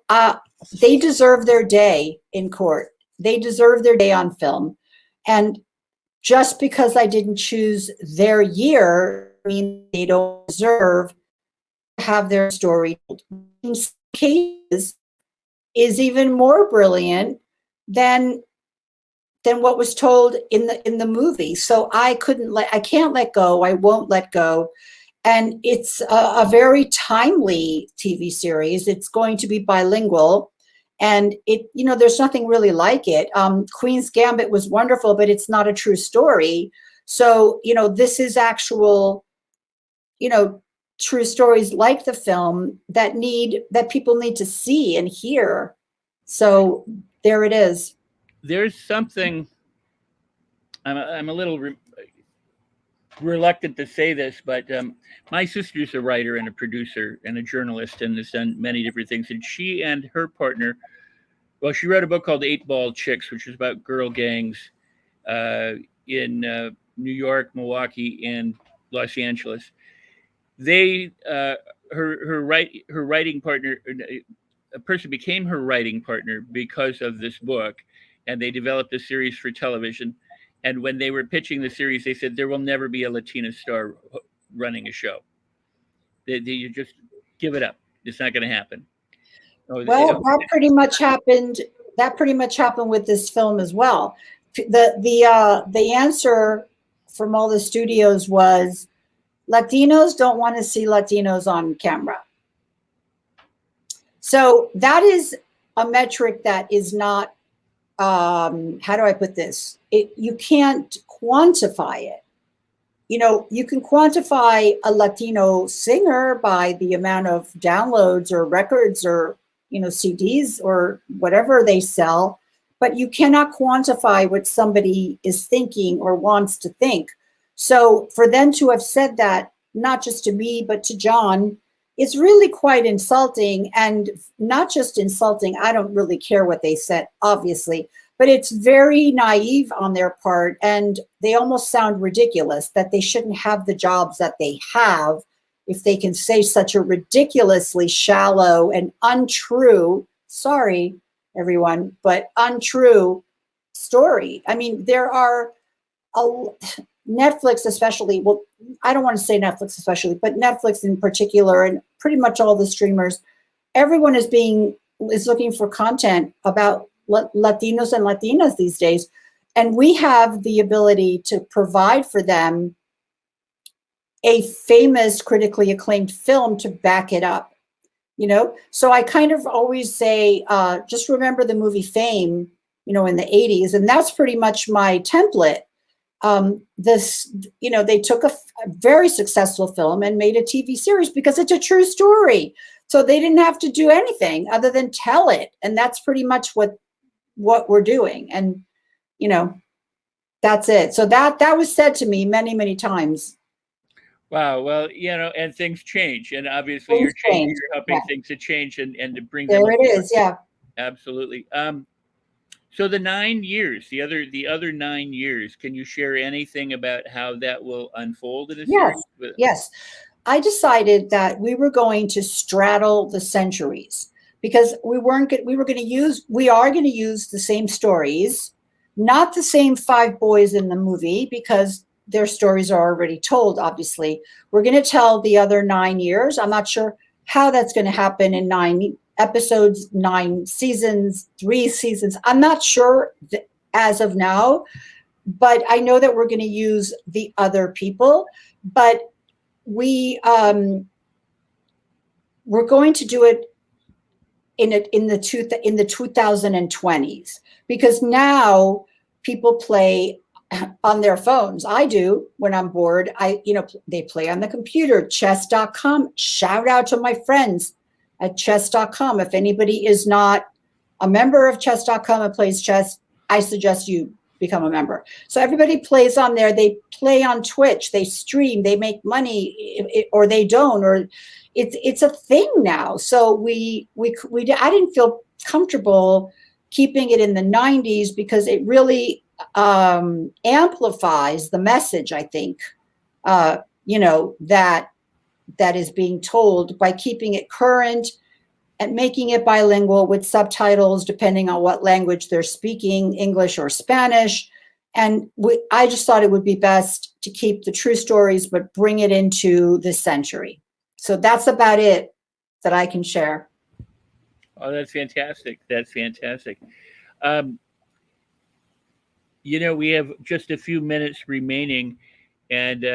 they deserve their day in court. They deserve their day on film. And just because I didn't choose their year, I mean, they don't deserve to have their story told. In some cases, is even more brilliant than what was told in the movie. So I can't let go. I won't let go. And it's a very timely TV series. It's going to be bilingual, and there's nothing really like it. Queen's Gambit was wonderful, but it's not a true story. So, this is actual, true stories like the film that people need to see and hear. So there it is. There's something, I'm a little reluctant to say this, but my sister's a writer and a producer and a journalist, and has done many different things. And she and her partner, she wrote a book called 8-Ball Chicks, which is about girl gangs in New York, Milwaukee, and Los Angeles. Her writing partner, a person became her writing partner because of this book, and they developed a series for television. And when they were pitching the series, they said there will never be a Latina star running a show. You just give it up. It's not going to happen. Well, that pretty much happened. That pretty much happened with this film as well. The answer from all the studios was, Latinos don't want to see Latinos on camera. So that is a metric that is not, how do I put this? You can't quantify it. You can quantify a Latino singer by the amount of downloads or records or, CDs or whatever they sell, but you cannot quantify what somebody is thinking or wants to think. So for them to have said that, not just to me, but to John, it's really quite insulting. And not just insulting, I don't really care what they said, obviously, but it's very naive on their part, and they almost sound ridiculous that they shouldn't have the jobs that they have if they can say such a ridiculously shallow and untrue, sorry everyone, but untrue story. I mean, there are Netflix especially, well, I don't want to say Netflix especially, but Netflix in particular, and pretty much all the streamers, everyone is looking for content about Latinos and Latinas these days. And we have the ability to provide for them a famous, critically acclaimed film to back it up, you know? So I kind of always say, just remember the movie Fame, you know, in the 80s. And that's pretty much my template. They took a very successful film and made a TV series because it's a true story. So they didn't have to do anything other than tell it. And that's pretty much what we're doing. And, you know, that's it. So that was said to me many, many times. Wow. Well, you know, and things change, and obviously you're helping things to change and to bring them. There it is. Yeah. Absolutely. So the 9 years, the other 9 years, can you share anything about how that will unfold in a series? Yes. I decided that we were going to straddle the centuries because we are going to use the same stories, not the same 5 boys in the movie because their stories are already told, obviously. We're going to tell the other 9 years. I'm not sure how that's going to happen in 9 episodes, 9 seasons, 3 seasons. I'm not sure as of now, but I know that we're going to use the other people. But we're going to do it in the 2020s because now people play on their phones. I do when I'm bored. They play on the computer. Chess.com. Shout out to my friends at chess.com. If anybody is not a member of chess.com and plays chess, I suggest you become a member. So everybody plays on there. They play on Twitch. They stream. They make money, or they don't. Or it's a thing now. So I didn't feel comfortable keeping it in the 90s because it really amplifies the message. I think that is being told by keeping it current and making it bilingual with subtitles, depending on what language they're speaking, English or Spanish. And I just thought it would be best to keep the true stories, but bring it into this century. So that's about it that I can share. Oh, that's fantastic. That's fantastic. We have just a few minutes remaining. And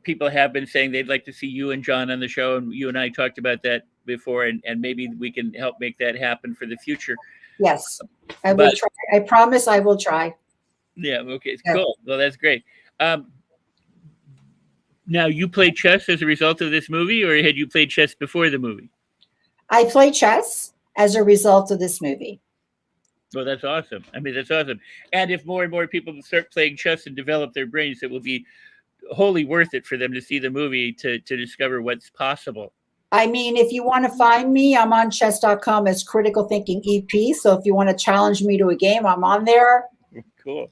people have been saying they'd like to see you and John on the show, and you and I talked about that before, and maybe we can help make that happen for the future. Yes, I will try. I promise I will try. Yeah, okay, cool. Well, that's great. Now, you played chess as a result of this movie, or had you played chess before the movie? I played chess as a result of this movie. Well, that's awesome. I mean, that's awesome. And if more and more people start playing chess and develop their brains, it will be wholly worth it for them to see the movie to discover what's possible. I mean, if you want to find me, I'm on chess.com as Critical Thinking EP. So if you want to challenge me to a game, I'm on there. Cool.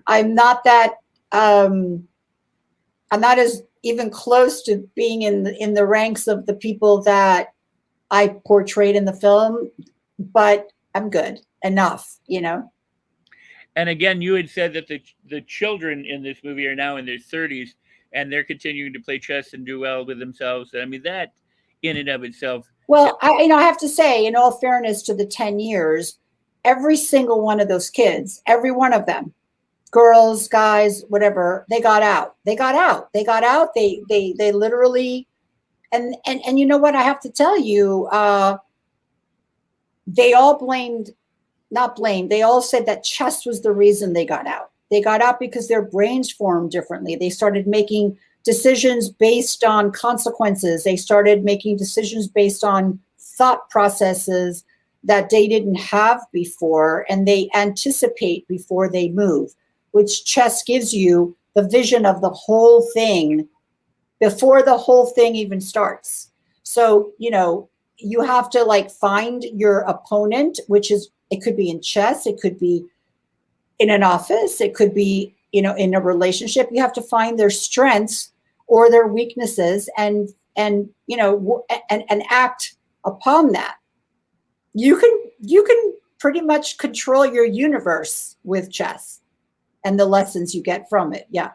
I'm not that, I'm not as even close to being in the ranks of the people that I portrayed in the film, but I'm good enough, And again, you had said that the children in this movie are now in their 30s, and they're continuing to play chess and do well with themselves. I mean, that in and of itself. Well, I have to say, in all fairness to the 10 years, every single one of those kids, every one of them, girls, guys, whatever, they got out. They literally, and you know what I have to tell you, they all they all said that chess was the reason they got out. They got out because their brains formed differently. They started making decisions based on consequences. They started making decisions based on thought processes that they didn't have before, and they anticipate before they move, which chess gives you the vision of the whole thing before the whole thing even starts. So, you have to like find your opponent, which is, it could be in chess, it could be in an office, it could be, you know, in a relationship. You have to find their strengths or their weaknesses, and you know, and act upon that. You can pretty much control your universe with chess and the lessons you get from it. Yeah.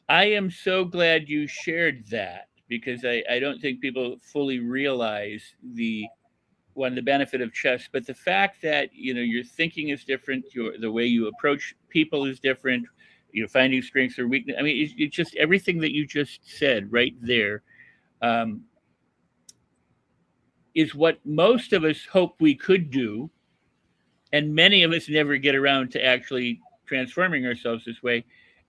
I am so glad you shared that, because I don't think people fully realize the benefit of chess, but the fact that, you know, your thinking is different, the way you approach people is different, you know, finding strengths or weakness. I mean, it's just everything that you just said right there, is what most of us hope we could do, and many of us never get around to actually transforming ourselves this way.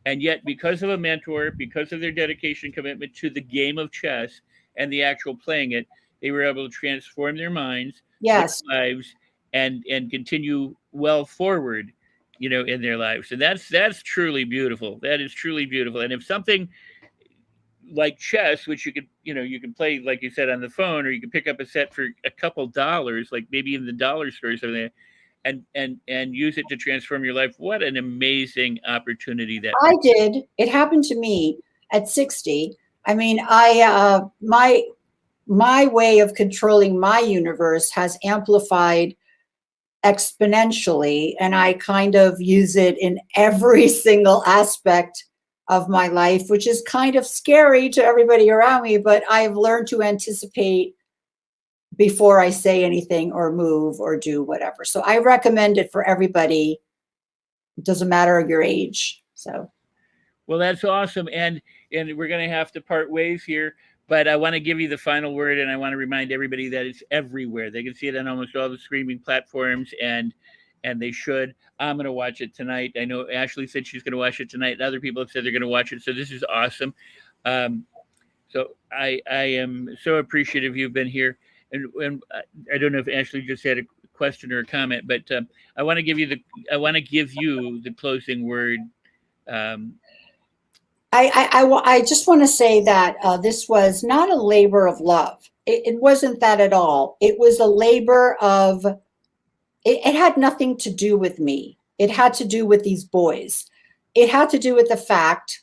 And yet, because of a mentor, because of their dedication, commitment to the game of chess and the actual playing it, they were able to transform their minds, Yes. their lives, and continue well forward, you know, in their lives. And that's truly beautiful. That is truly beautiful. And if something like chess, which you could, you know, you can play, like you said, on the phone, or you can pick up a set for a couple dollars, like maybe in the dollar store or something, and use it to transform your life. What an amazing opportunity that I did. It happened to me at 60. I mean, I my way of controlling my universe has amplified exponentially, and I kind of use it in every single aspect of my life, which is kind of scary to everybody around me, but I've learned to anticipate before I say anything or move or do whatever. So I recommend it for everybody. It doesn't matter your age. So, well, that's awesome, and we're going to have to part ways here. But I want to give you the final word, and I want to remind everybody that it's everywhere. They can see it on almost all the streaming platforms, and they should. I'm going to watch it tonight. I know Ashley said she's going to watch it tonight, and other people have said they're going to watch it. So this is awesome. So I am so appreciative you've been here, and I don't know if Ashley just had a question or a comment, but I want to give you the closing word. I just want to say that this was not a labor of love. It wasn't that at all. It was a labor of, it had nothing to do with me. It had to do with these boys. It had to do with the fact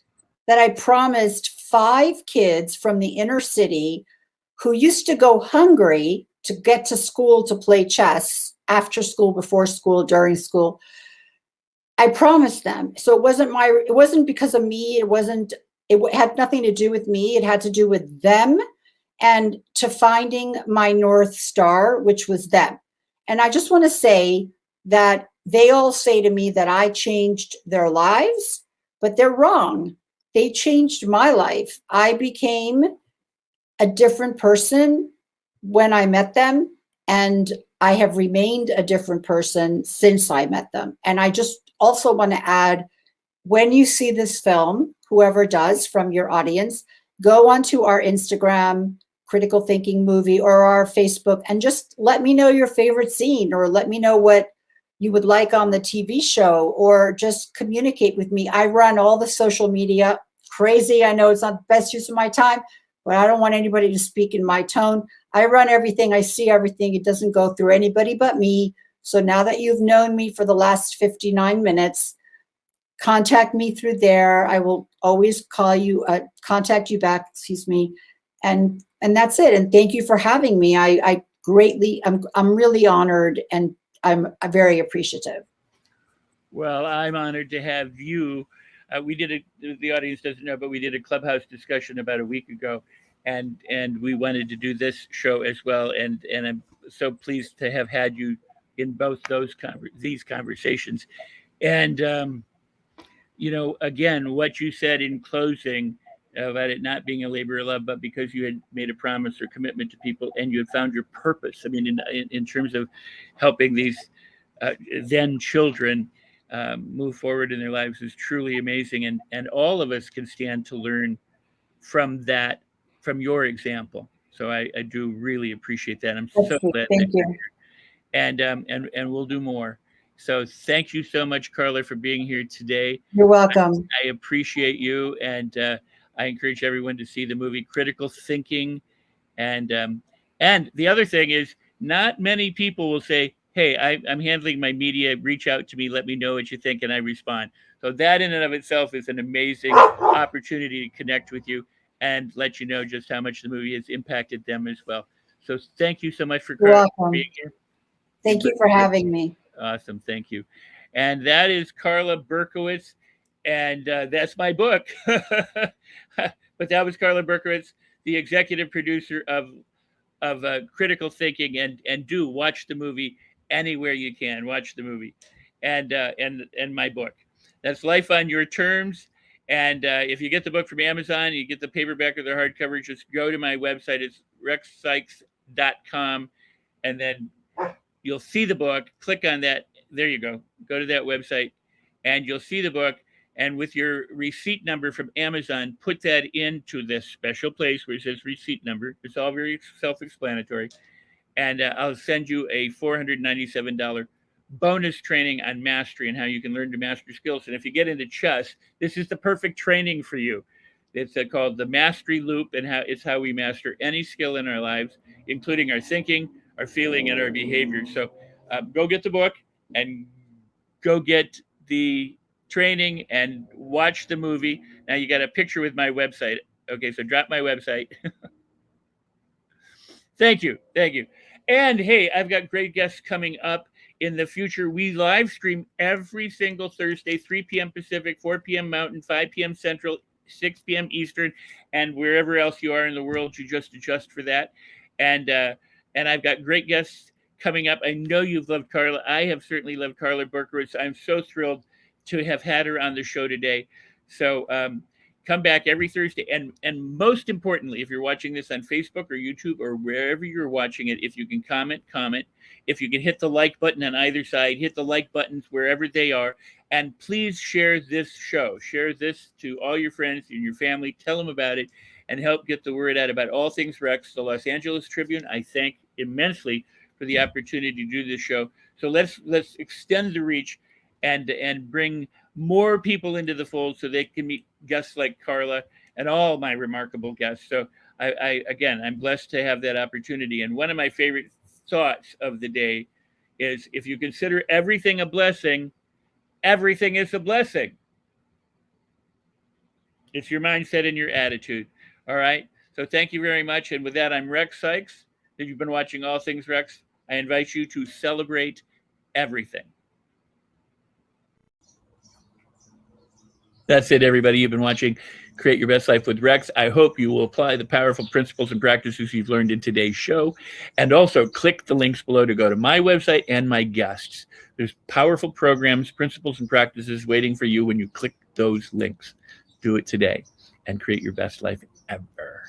that I promised 5 kids from the inner city who used to go hungry to get to school to play chess after school, before school, during school. I promised them. So it wasn't because of me. It had nothing to do with me. It had to do with them, and to finding my North Star, which was them. And I just want to say that they all say to me that I changed their lives, but they're wrong. They changed my life. I became a different person when I met them, and I have remained a different person since I met them. And I just also want to add, when you see this film, whoever does from your audience, go onto our Instagram, Critical Thinking Movie, or our Facebook, and just let me know your favorite scene, or let me know what you would like on the TV show, or just communicate with me. I run all the social media. Crazy, I know it's not the best use of my time, but I don't want anybody to speak in my tone. I run everything. I see everything. It doesn't go through anybody but me. So now that you've known me for the last 59 minutes, contact me through there. I will always contact you back, excuse me. And that's it. And thank you for having me. I'm really honored, and I'm very appreciative. Well, I'm honored to have you. The audience doesn't know, but we did a Clubhouse discussion about a week ago, and we wanted to do this show as well. And I'm so pleased to have had you in both these conversations. And you know, again, what you said in closing about it not being a labor of love, but because you had made a promise or commitment to people, and you had found your purpose. I mean, in terms of helping these then children move forward in their lives, is truly amazing. And all of us can stand to learn from that, from your example. So I do really appreciate that. I'm so glad. Thank you. And we'll do more. So thank you so much, Carla, for being here today. You're welcome. I appreciate you, and I encourage everyone to see the movie Critical Thinking, and And the other thing is, not many people will say, hey, I'm handling my media, reach out to me, let me know what you think, and I respond. So that in and of itself is an amazing opportunity to connect with you and let you know just how much the movie has impacted them as well. So thank you so much for You're welcome. being here. Thank you for having me. Awesome. Thank you. And that is Carla Berkowitz. And that's my book. But that was Carla Berkowitz, the executive producer of critical thinking. And do watch the movie anywhere you can. Watch the movie, and my book. That's Life on Your Terms. And if you get the book from Amazon, you get the paperback or the hardcover, just go to my website. It's rexsikes.com, and then you'll see the book. Click on that. There you go. Go to that website, and you'll see the book. And with your receipt number from Amazon, put that into this special place where it says receipt number. It's all very self-explanatory. And I'll send you a $497 bonus training on mastery and how you can learn to master skills. And if you get into chess, this is the perfect training for you. It's called the Mastery Loop, and it's how we master any skill in our lives, including our thinking, our feeling, and our behavior. So go get the book and go get the training and watch the movie. Now you got a picture with my website. Okay, so drop my website. Thank you. And hey, I've got great guests coming up in the future. We live stream every single Thursday, 3 p.m. Pacific, 4 p.m. Mountain, 5 p.m. Central, 6 p.m. Eastern, and wherever else you are in the world, you just adjust for that. And I've got great guests coming up. I know you've loved Carla. I have certainly loved Carla Berkowitz. I'm so thrilled to have had her on the show today. So come back every Thursday. And most importantly, if you're watching this on Facebook or YouTube or wherever you're watching it, if you can comment. If you can hit the like button on either side, hit the like buttons wherever they are. And please share this show. Share this to all your friends and your family. Tell them about it and help get the word out about all things Rex. The Los Angeles Tribune, I thank immensely for the opportunity to do this show. So let's extend the reach and bring more people into the fold so they can meet guests like Carla and all my remarkable guests. So I'm blessed to have that opportunity. And one of my favorite thoughts of the day is, if you consider everything a blessing, everything is a blessing. It's your mindset and your attitude. All right. So thank you very much. And with that, I'm Rex Sikes. If you've been watching All Things Rex, I invite you to celebrate everything. That's it, everybody. You've been watching Create Your Best Life with Rex. I hope you will apply the powerful principles and practices you've learned in today's show. And also click the links below to go to my website and my guests. There's powerful programs, principles, and practices waiting for you when you click those links. Do it today and create your best life ever.